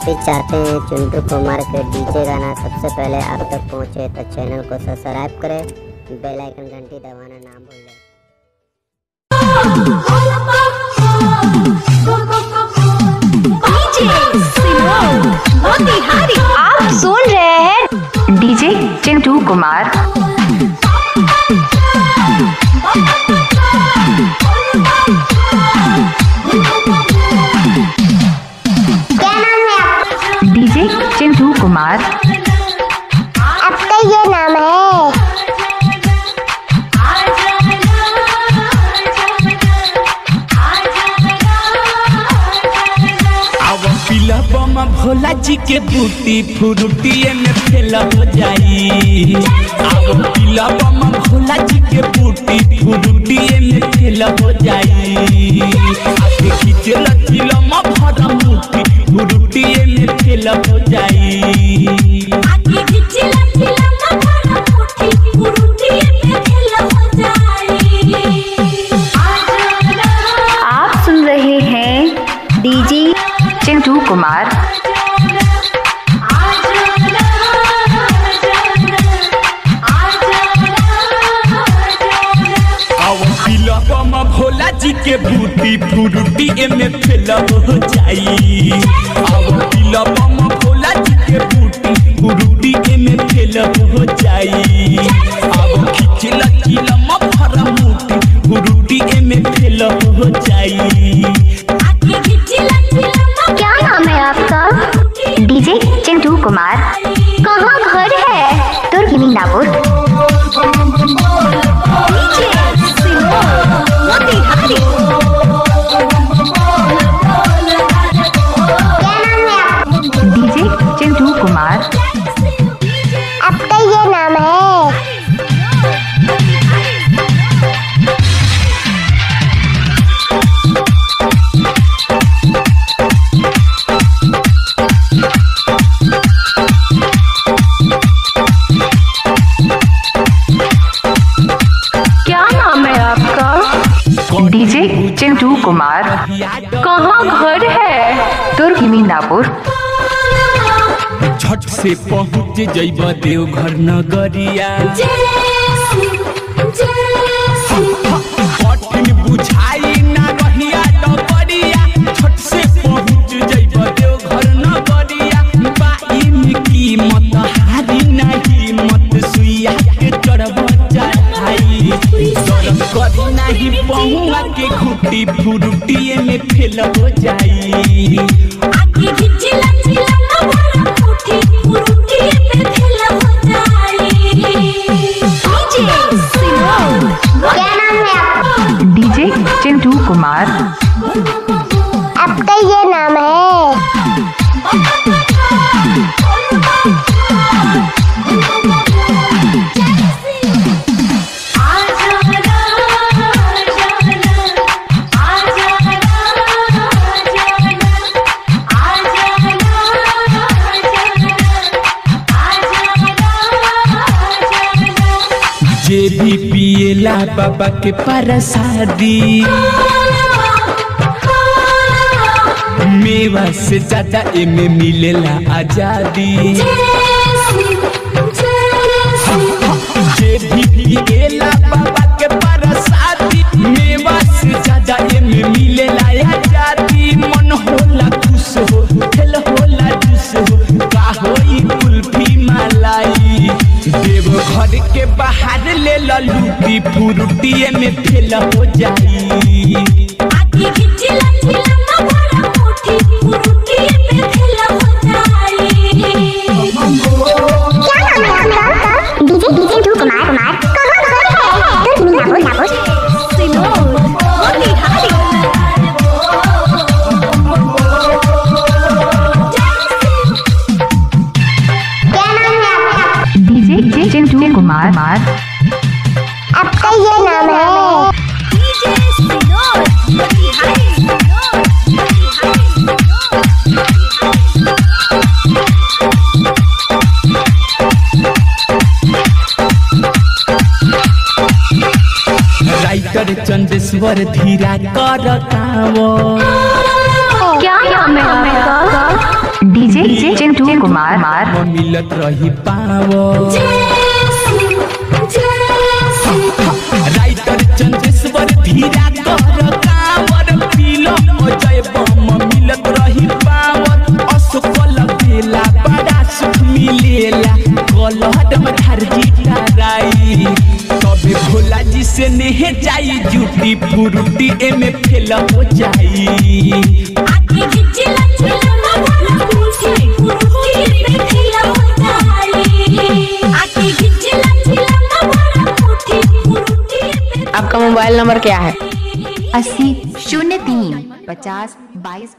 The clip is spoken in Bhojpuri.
भी चाहते हैं चिंटू कुमार के डीजे गाना सबसे पहले आप तक पहुंचे तो चैनल को सब्सक्राइब करें, बेल आइकन घंटी दबाना ना भूलें। आप सुन रहे हैं डीजे चिंटू कुमार। क्या नाम है आपका? डीजे चिंटू कुमार। आपका ये नाम है? बम भोला जी के बूटी फ्रूटिए में फेल हो जाई। अब पीला बम भोला जी के बूटी फ्रूटिए में फेल हो जाई। आगे खींचल चिलम भरा मुठी फ्रूटिए में फेल हो जाई। आगे खींचल चिलम भरा मुठी फ्रूटिए में फेल हो जाई। आप सुन रहे हैं डीजे चिंटू कुमार। बम भोला जी के बूटी फ्रूटी में फेल हो जाई। अब पीला बम भोला जी के बूटी फ्रूटी में फेल हो जाई। अब खिचल चिलम भरा मुठी फ्रूटी में फेल हो जाई। क्या नाम है आपका? डीजे चिंटू कुमार। कहाँ घर है? तुर्कमीनापुर। डीजे चिंटू कुमार। आपका ये नाम है? क्या नाम है आपका? डीजे चिंटू कुमार। कहाँ घर है? तुर्कमीनापुर। झट से पहुँच जइब देवघर नगरिया। कठिन बुझाई ना रहिया डगरिया। झट से पहुँच जइब देवघर नगरिया। बाइन की मत हारी नहीं मत सुइया के चढ़ब चढ़ाई। दर्द करी नहीं पहुँआ के घुटी फ्रूटिए में फेल हो जाई। आगे खींचल चिलम भरा मुठी फ्रूटिए में फेल हो जाई। क्या नाम है आपका? डीजे चिंटू कुमार। आपका ये नाम है? जे भी पिएला बाबा के प्रसादी। मेवा से ज्यादा एमे मिलेला आजादी। जे भी पिएला बाबा के प्रसादी। मेवा से ज्यादा एमे मिलेला आजादी। मन होला खुश हो खेल होला जुस हो का होई कुल्फी मलाई। देवघर के बाहर ले लूटी फ्रूटिए में फेल हो जाई। आगे खींचल चिलम भरा मुठी फ्रूटिए में फेल हो जाई। क्या नाम है आपका? डीजे चिंटू कुमार। कहाँ घर है? तुर्कमीनापुर। क्या नाम है आपका? डीजे चिंटू कुमार। आपका ये नाम है? राइटर चंदेश्वर धीरा कर कावो। क्या नाम है आपका? डीजे डीजे चिंटू कुमार मिलत रही पावो राइटर चंदेश्वर धीरा कर कावर पीलो अजय बम मिलत रही पावर असफल बेला बड़ा सुख मिलेला कलहट में धरजी डराई तबे भोला जी से नेह जाई जूती फुरुटी एमे फेल हो जाई आके खिचला चिला भरा पूछी फुरुटी पे फेल हो जाई आके खिचला चिला भरा पूछी फुरुटी पे। आपका मोबाइल नंबर क्या है? 80 03 50 22